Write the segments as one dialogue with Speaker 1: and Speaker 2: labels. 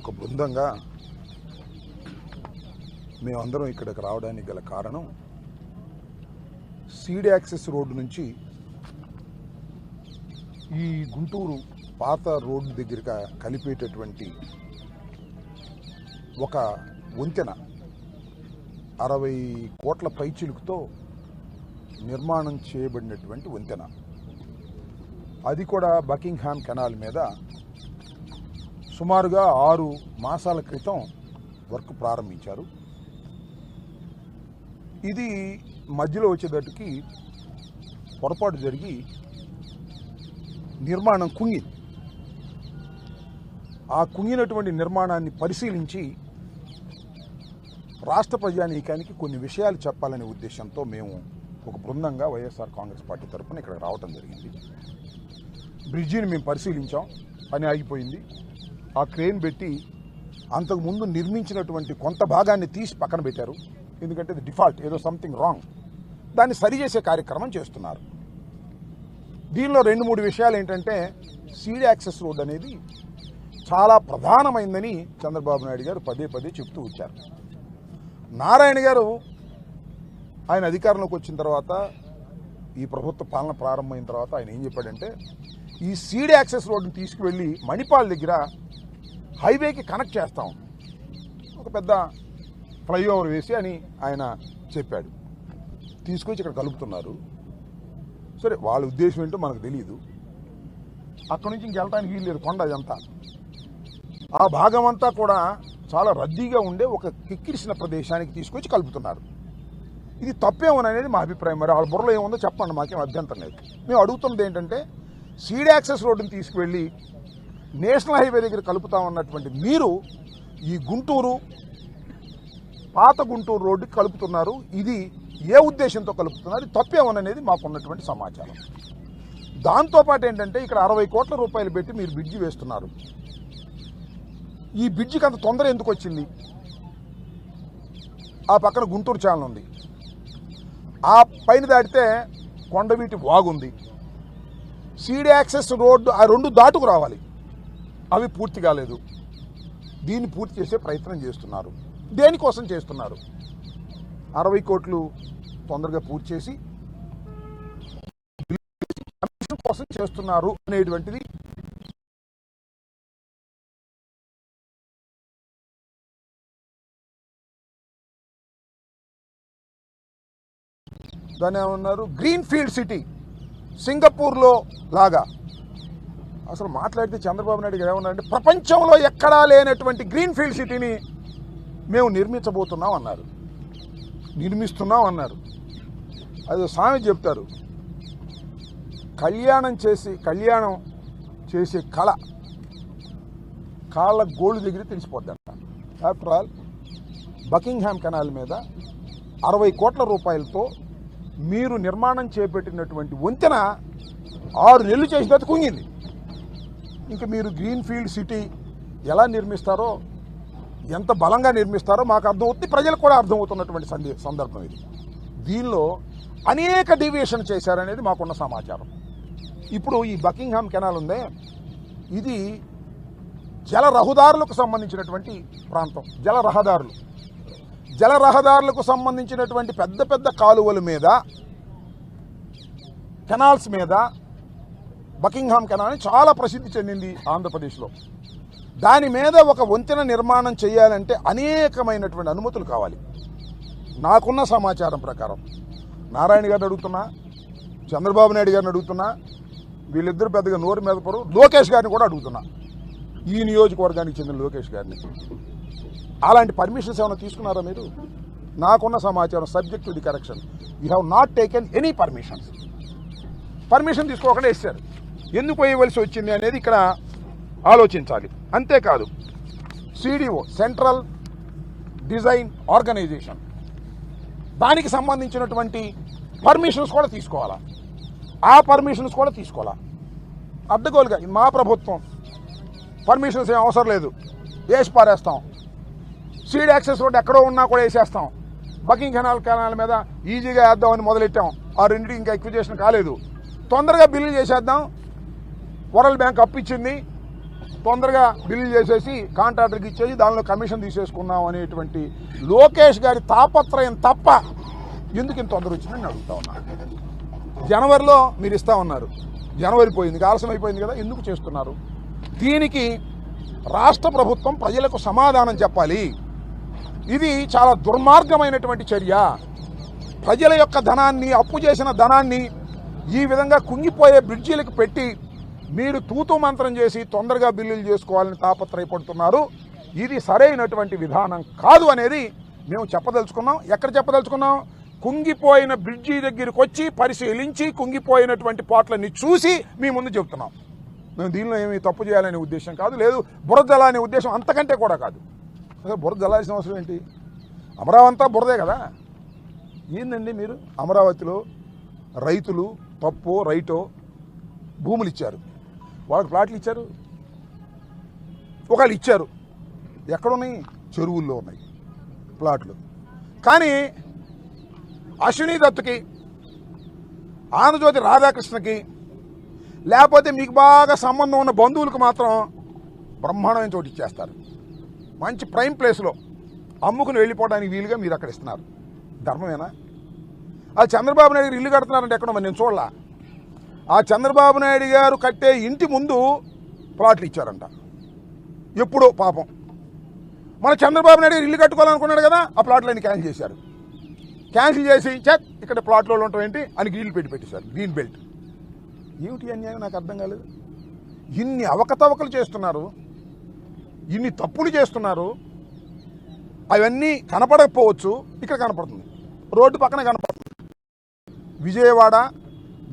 Speaker 1: ఒక బృందంగా మేమందరం ఇక్కడికి రావడానికి గల కారణం సీడ్ యాక్సెస్ రోడ్డు నుంచి ఈ గుంటూరు పాత రోడ్డు దగ్గరగా కలిపేటటువంటి ఒక వంతెన 60 కోట్ల పైచిలుకుతో నిర్మాణం చేయబడినటువంటి వంతెన. అది కూడా బకింగ్హామ్ కెనాల్ మీద సుమారుగా 6 మాసాల క్రితం వర్క్ ప్రారంభించారు. ఇది మధ్యలో వచ్చేటట్టుకి పొరపాటు జరిగి నిర్మాణం కుంగింది. ఆ కుంగినటువంటి నిర్మాణాన్ని పరిశీలించి రాష్ట్ర ప్రజానీకానికి కొన్ని విషయాలు చెప్పాలనే ఉద్దేశంతో మేము ఒక బృందంగా వైఎస్ఆర్ కాంగ్రెస్ పార్టీ తరఫున ఇక్కడ రావటం జరిగింది. బ్రిడ్జిని మేము పరిశీలించాం, పని ఆగిపోయింది. ఆ క్రేన్ పెట్టి అంతకుముందు నిర్మించినటువంటి కొంత భాగాన్ని తీసి పక్కన పెట్టారు. ఎందుకంటే ఇది డిఫాల్ట్, ఏదో సంథింగ్ రాంగ్, దాన్ని సరిచేసే కార్యక్రమం చేస్తున్నారు. దీనిలో 2-3 విషయాలు ఏంటంటే, సీడ్ యాక్సెస్ రోడ్ అనేది చాలా ప్రధానమైందని చంద్రబాబు నాయుడు గారు పదే పదే చెప్తూ వచ్చారు. నారాయణ గారు ఆయన అధికారంలోకి వచ్చిన తర్వాత, ఈ ప్రభుత్వ పాలన ప్రారంభమైన తర్వాత ఆయన ఏం చెప్పాడంటే, ఈ సీడ్ యాక్సెస్ రోడ్డుని తీసుకువెళ్ళి మణిపాల్ దగ్గర హైవేకి కనెక్ట్ చేస్తాం, ఒక పెద్ద ఫ్లైఓవర్ వేసి అని ఆయన చెప్పాడు. తీసుకొచ్చి ఇక్కడ కలుపుతున్నారు. సరే, వాళ్ళ ఉద్దేశం ఏంటో మనకు తెలియదు. అక్కడి నుంచి ఇంకెళ్ళడానికి వీలు లేదు, కొండ అదంతా. ఆ భాగం అంతా కూడా చాలా రద్దీగా ఉండే ఒక కిక్కిరిసిన ప్రదేశానికి తీసుకొచ్చి కలుపుతున్నారు. ఇది తప్పేమోననేది మా అభిప్రాయం. మరి వాళ్ళ బుర్రలో ఏముందో చెప్పండి, మాకేం అభ్యంతరం లేదు. మేము అడుగుతున్నది ఏంటంటే, సీడ్ యాక్సెస్ రోడ్డుని తీసుకువెళ్ళి నేషనల్ హైవే దగ్గర కలుపుతామన్నటువంటి మీరు ఈ గుంటూరు పాత గుంటూరు రోడ్డుకి కలుపుతున్నారు. ఇది ఏ ఉద్దేశంతో కలుపుతున్నారు, తప్పేమోననేది మాకున్నటువంటి సమాచారం. దాంతోపాటు ఏంటంటే, ఇక్కడ 60 కోట్ల రూపాయలు పెట్టి మీరు బ్రిడ్జి వేస్తున్నారు. ఈ బ్రిడ్జికి అంత తొందర ఎందుకు వచ్చింది? ఆ పక్కన గుంటూరు ఛానల్ ఉంది, ఆ పైన దాటితే కొండవీటి వాగుంది. సీడ్ యాక్సెస్ రోడ్డు ఆ 2 దాటుకు రావాలి, అవి పూర్తి కాలేదు. దీన్ని పూర్తి చేసే ప్రయత్నం చేస్తున్నారు. దేనికోసం చేస్తున్నారు? 60 కోట్లు తొందరగా పూర్తి చేసి కమిషన్ కోసం చేస్తున్నారు అనేటువంటిది దాన్ని ఏమన్నారు, గ్రీన్ ఫీల్డ్ సిటీ, సింగపూర్లో లాగా. అసలు మాట్లాడితే చంద్రబాబు నాయుడు గారు ఏమన్నారంటే, ప్రపంచంలో ఎక్కడా లేనటువంటి గ్రీన్ ఫీల్డ్ సిటీని మేము నిర్మించబోతున్నాం అన్నారు, నిర్మిస్తున్నాం అన్నారు. అది స్వామి చెప్తారు, కళ్యాణం చేసే కాళ్ళ గోళ్ళు దగ్గర తెలిసిపోద్దంట. ఆఫ్టర్ ఆల్ బకింగ్హామ్ కెనాల్ మీద 60 కోట్ల రూపాయలతో మీరు నిర్మాణం చేపట్టినటువంటి వంతెన 6 నెలలు చేసిన తర్వాత కుంగింది. ఇంకా మీరు గ్రీన్ ఫీల్డ్ సిటీ ఎలా నిర్మిస్తారో, ఎంత బలంగా నిర్మిస్తారో మాకు అర్థమవుతుంది, ప్రజలకు కూడా అర్థమవుతున్నటువంటి సందర్భం ఇది. దీనిలో అనేక డీవియేషన్ చేశారనేది మాకున్న సమాచారం. ఇప్పుడు ఈ బకింగ్హామ్ కెనాల్ ఉందే, ఇది జల రహదారులకు సంబంధించినటువంటి ప్రాంతం. జల రహదారులకు సంబంధించినటువంటి పెద్ద పెద్ద కాలువల మీద, కెనాల్స్ మీద బకింగ్హామ్ కెనాల్ చాలా ప్రసిద్ధి చెందింది ఆంధ్రప్రదేశ్లో. దాని మీద ఒక వంతెన నిర్మాణం చేయాలంటే అనేకమైనటువంటి అనుమతులు కావాలి. నాకున్న సమాచారం ప్రకారం నారాయణ గారిని అడుగుతున్నా, చంద్రబాబు నాయుడు గారిని అడుగుతున్నా, వీళ్ళిద్దరు పెద్దగా నోరు మీద పరు, లోకేష్ గారిని కూడా అడుగుతున్నా, ఈ నియోజకవర్గానికి చెందిన లోకేష్ గారిని. అలాంటి పర్మిషన్స్ ఏమైనా తీసుకున్నారా మీరు? నాకున్న సమాచారం, subject to the correction, you have not taken any permission తీసుకోకుండా వేశారు. ఎందుకు వేయవలసి వచ్చింది అనేది ఇక్కడ ఆలోచించాలి. అంతేకాదు, సిడిఓ, సెంట్రల్ డిజైన్ ఆర్గనైజేషన్, దానికి సంబంధించినటువంటి పర్మిషన్స్ కూడా తీసుకోవాలా? ఆ పర్మిషన్స్ కూడా తీసుకోవాలా? అడ్డగోలుగా మా ప్రభుత్వం పర్మిషన్స్ ఏం అవసరం లేదు, వేసి పారేస్తాం. సీడ్ యాక్సెస్ రోడ్ ఎక్కడో ఉన్నా కూడా వేసేస్తాం. బకింగ్హామ్ కెనాల్ మీద ఈజీగా వేద్దామని మొదలెట్టాం. ఆ రెండింటికి ఇంకా ఎక్విజేషన్ కాలేదు. తొందరగా బిల్లు చేసేద్దాం. వరల్డ్ బ్యాంక్ అప్పు ఇచ్చింది, తొందరగా బిల్లు చేసేసి కాంట్రాక్టర్కి ఇచ్చేసి దానిలో కమిషన్ తీసేసుకున్నాం అనేటువంటి లోకేష్ గారి తాపత్రయం తప్ప ఎందుకు ఇంత తొందర వచ్చిందని అడుగుతా ఉన్నాను. జనవరిలో మీరు ఇస్తా ఉన్నారు, జనవరి పోయింది, ఆలస్యం అయిపోయింది కదా, ఎందుకు చేస్తున్నారు? దీనికి రాష్ట్ర ప్రభుత్వం ప్రజలకు సమాధానం చెప్పాలి. ఇది చాలా దుర్మార్గమైనటువంటి చర్య. ప్రజల యొక్క ధనాన్ని, అప్పు చేసిన ధనాన్ని ఈ విధంగా కుంగిపోయే బ్రిడ్జీలకు పెట్టి మీరు తూతూ మంత్రం చేసి తొందరగా బిల్లులు చేసుకోవాలని తాపత్రయపడుతున్నారు. ఇది సరైనటువంటి విధానం కాదు అనేది మేము చెప్పదలుచుకున్నాం. ఎక్కడ చెప్పదలుచుకున్నాం? కుంగిపోయిన బ్రిడ్జి దగ్గరికి వచ్చి పరిశీలించి కుంగిపోయినటువంటి పాటలన్నీ చూసి మీ ముందు చెప్తున్నాం. మేము దీనిలో ఏమి తప్పు చేయాలనే ఉద్దేశం కాదు, లేదు బురద జలాలనే ఉద్దేశం అంతకంటే కూడా కాదు. అసలు బురద జలాల్సిన అవసరం ఏంటి? అమరావతి అంతా బురదే కదా. ఏందండి మీరు అమరావతిలో రైతులు తప్పో రైటో భూములు ఇచ్చారు, వాళ్ళకి ప్లాట్లు ఇచ్చారు, ఒకళ్ళు ఇచ్చారు, ఎక్కడున్నాయి? చెరువుల్లో ఉన్నాయి ప్లాట్లు. కానీ అశ్విని దత్తుకి, ఆంధ్రజ్యోతి రాధాకృష్ణకి, లేకపోతే మీకు బాగా సంబంధం ఉన్న బంధువులకు మాత్రం బ్రహ్మాండమైన చోటు ఇచ్చేస్తారు. మంచి ప్రైమ్ ప్లేస్లో అమ్ముకుని వెళ్ళిపోవడానికి వీలుగా మీరు అక్కడ ఇస్తున్నారు. ధర్మమేనా? ఆ చంద్రబాబు నాయుడు గారు ఇల్లు కడుతున్నారంటే ఎక్కడో మరి నేను చూడలా. ఆ చంద్రబాబు నాయుడు గారు కట్టే ఇంటి ముందు ప్లాట్లు ఇచ్చారంట. ఎప్పుడో పాపం మన చంద్రబాబు నాయుడు గారు ఇల్లు కట్టుకోవాలనుకున్నాడు కదా, ఆ ప్లాట్లన్నీ క్యాన్సిల్ చేశారు. క్యాన్సిల్ చేసి చెక్ ఇక్కడ ప్లాట్లో ఉండటం ఏంటి అని గ్రీన్లు పెట్టేశారు, గ్రీన్ బెల్ట్. ఏమిటి అన్యాయం నాకు అర్థం కాలేదు. ఇన్ని అవకతవకలు చేస్తున్నారు, ఇన్ని తప్పులు చేస్తున్నారు. అవన్నీ కనపడకపోవచ్చు, ఇక్కడ కనపడుతుంది, రోడ్డు పక్కనే కనపడుతుంది. విజయవాడ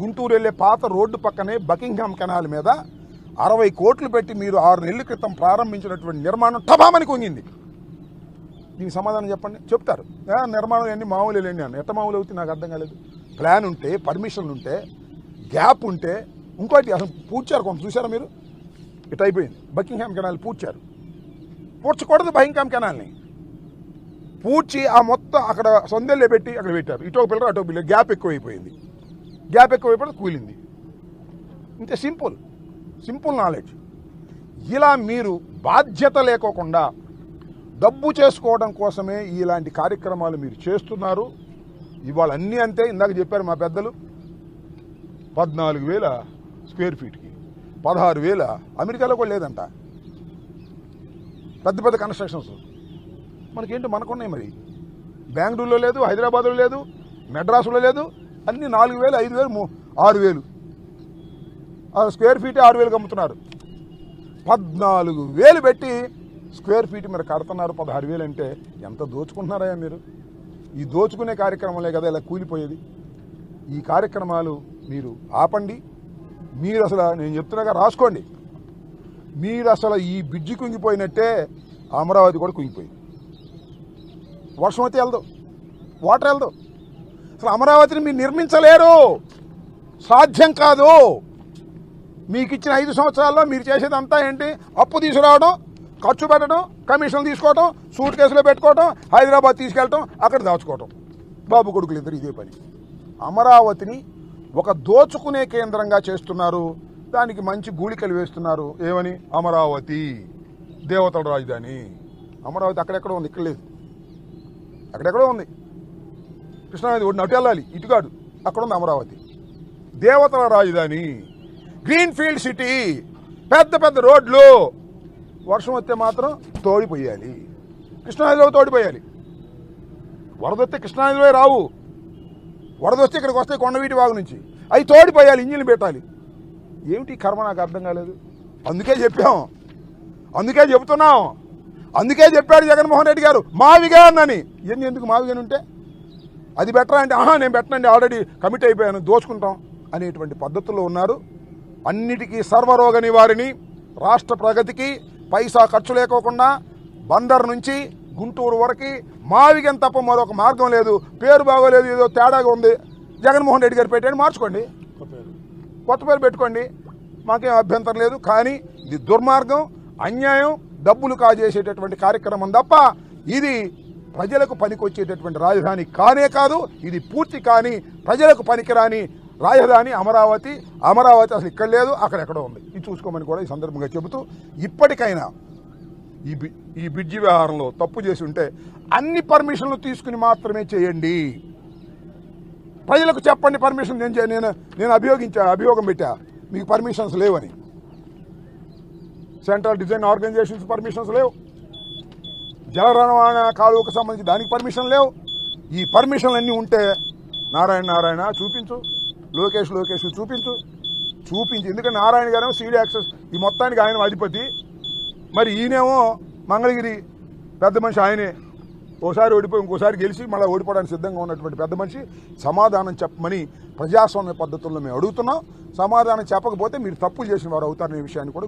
Speaker 1: గుంటూరు వెళ్ళే పాత రోడ్డు పక్కనే బకింగ్హామ్ కెనాల్ మీద 60 కోట్లు పెట్టి మీరు 6 నెలల క్రితం ప్రారంభించినటువంటి నిర్మాణం టబామని కుంగింది. దీనికి సమాధానం చెప్పండి. చెప్తారు నిర్మాణం అన్ని మామూలు లేండి అని. ఎట్ట మామూలు అవుతుంది నాకు అర్థం కాలేదు. ప్లాన్ ఉంటే, పర్మిషన్లు ఉంటే, గ్యాప్ ఉంటే, ఇంకోటి అసలు పూడ్చారు. కొంత చూసారా మీరు? ఇట్ అయిపోయింది. బకింగ్హామ్ కెనాల్ పూడ్చారు. పూడ్చకూడదు బకింగ్హామ్ కెనాల్ని. పూడ్చి ఆ మొత్తం అక్కడ సొందెల్లే పెట్టి అక్కడ పెట్టారు. ఇటో పిల్లరు అటో పిల్లలు, గ్యాప్ ఎక్కువైపోయింది. గ్యాప్ ఎక్కువైపోయి కూలింది. ఇంతే. Simple knowledge. ఇలా మీరు బాధ్యత లేకోకుండా డబ్బు చేసుకోవడం కోసమే ఇలాంటి కార్యక్రమాలు మీరు చేస్తున్నారు. ఇవాళ అన్నీ అంతే. ఇందాక చెప్పారు మా పెద్దలు, 14,000 స్క్వేర్ ఫీట్కి 16,000. అమెరికాలో కూడా లేదంట పెద్ద పెద్ద కన్స్ట్రక్షన్స్. మనకేంటి? మనకున్నాయి మరి. బెంగళూరులో లేదు, హైదరాబాద్లో లేదు, మెడ్రాసులో లేదు. అన్నీ 4,000, 5,000, 6,000 స్క్వేర్ ఫీటే 6,000 అమ్ముతున్నారు. 14,000 పెట్టి స్క్వేర్ ఫీట్ మీరు కడుతున్నారు. 16,000 అంటే ఎంత దోచుకుంటున్నారా మీరు? ఈ దోచుకునే కార్యక్రమాలే కదా ఇలా కూలిపోయేది. ఈ కార్యక్రమాలు మీరు ఆపండి. మీరు అసలు నేను చెప్తున్నాగా రాసుకోండి. మీరు అసలు ఈ బ్రిడ్జి కుంగిపోయినట్టే అమరావతి కూడా కుంగిపోయింది. వర్షం అయితే వెళ్దు, వాటర్ వెళ్దు. అసలు అమరావతిని మీరు నిర్మించలేరు, సాధ్యం కాదు. మీకు ఇచ్చిన 5 సంవత్సరాల్లో మీరు చేసేదంతా ఏంటి? అప్పు తీసుకురావడం, ఖర్చు పెట్టడం, కమిషన్లు తీసుకోవడం, సూట్ కేసులో పెట్టుకోవడం, హైదరాబాద్ తీసుకెళ్ళటం, అక్కడ దాచుకోవటం. బాబు కొడుకులు ఇద్దరు ఇదే పని. అమరావతిని ఒక దోచుకునే కేంద్రంగా చేస్తున్నారు. దానికి మంచి గూళికలు వేస్తున్నారు. ఏమని? అమరావతి దేవతల రాజధాని. అమరావతి అక్కడెక్కడో ఉంది, ఇక్కడ లేదు. అక్కడెక్కడో ఉంది. కృష్ణానది ఒడిని అటు వెళ్ళాలి, ఇటుకాడు. అక్కడ ఉంది అమరావతి దేవతల రాజధాని. గ్రీన్ ఫీల్డ్ సిటీ, పెద్ద పెద్ద రోడ్లు. వర్షం వస్తే మాత్రం తోడిపోయాలి, కృష్ణానదిలో తోడిపోయాలి. వరద వస్తే కృష్ణానదిలో రావు. వరద వస్తే ఇక్కడికి వస్తే కొండవీటి వాగు నుంచి అవి తోడిపోయాలి, ఇంజిన్లు పెట్టాలి. ఏమిటి కర్మ నాకు అర్థం కాలేదు. అందుకే చెప్పాం, అందుకే చెబుతున్నాం, అందుకే చెప్పాడు జగన్మోహన్ రెడ్డి గారు మావిగాన్ అని. ఎందుకు మావిగాన్ ఉంటే అది బెటరా అంటే, నేను పెట్టనండి, ఆల్రెడీ కమిట్ అయిపోయాను, దోచుకుంటాం అనేటువంటి పద్ధతుల్లో ఉన్నారు. అన్నిటికీ సర్వరోగ నివారిణి, రాష్ట్ర ప్రగతికి పైసా ఖర్చు లేకోకుండా బందర్ నుంచి గుంటూరు వరకు మావిగన్ తప్ప మరొక మార్గం లేదు. పేరు బాగోలేదు, ఏదో తేడాగా ఉంది, జగన్మోహన్ రెడ్డి గారు పెట్టండి, మార్చుకోండి, కొత్త పేరు పెట్టుకోండి, మాకేం అభ్యంతరం లేదు. కానీ ఇది దుర్మార్గం, అన్యాయం, డబ్బులు కాజేసేటటువంటి కార్యక్రమం తప్ప ఇది ప్రజలకు పనికొచ్చేటటువంటి రాజధాని కానే కాదు. ఇది పూర్తి కానీ ప్రజలకు పనికిరాని రాజధాని అమరావతి, అమరావతి అసలు ఇక్కడ లేదు, అక్కడెక్కడో ఉంది. ఇది చూసుకోమని కూడా ఈ సందర్భంగా చెబుతూ, ఇప్పటికైనా ఈ బ్రిడ్జి వ్యవహారంలో తప్పు చేసి ఉంటే అన్ని పర్మిషన్లు తీసుకుని మాత్రమే చేయండి. ప్రజలకు చెప్పండి పర్మిషన్. నేను అభియోగం పెట్టా మీకు పర్మిషన్స్ లేవని. సెంట్రల్ డిజైన్ ఆర్గనైజేషన్స్ పర్మిషన్స్ లేవు, జల రవాణా కాలువకు సంబంధించి దానికి పర్మిషన్ లేవు. ఈ పర్మిషన్లు అన్నీ ఉంటే నారాయణ చూపించు, లోకేష్ చూపించి. ఎందుకంటే నారాయణ గారేమో సీడీ యాక్సెస్ ఈ మొత్తానికి ఆయన అధిపతి, మరి ఈయనేమో మంగళగిరి పెద్ద మనిషి. ఆయనే ఓసారి ఓడిపోయి ఇంకోసారి గెలిచి మళ్ళీ ఓడిపోవడానికి సిద్ధంగా ఉన్నటువంటి పెద్ద మనిషి. సమాధానం చెప్పమని ప్రజాస్వామ్య పద్ధతుల్లో మేము అడుగుతున్నాం. సమాధానం చెప్పకపోతే మీరు తప్పులు చేసిన వారు అవుతారనే విషయాన్ని కూడా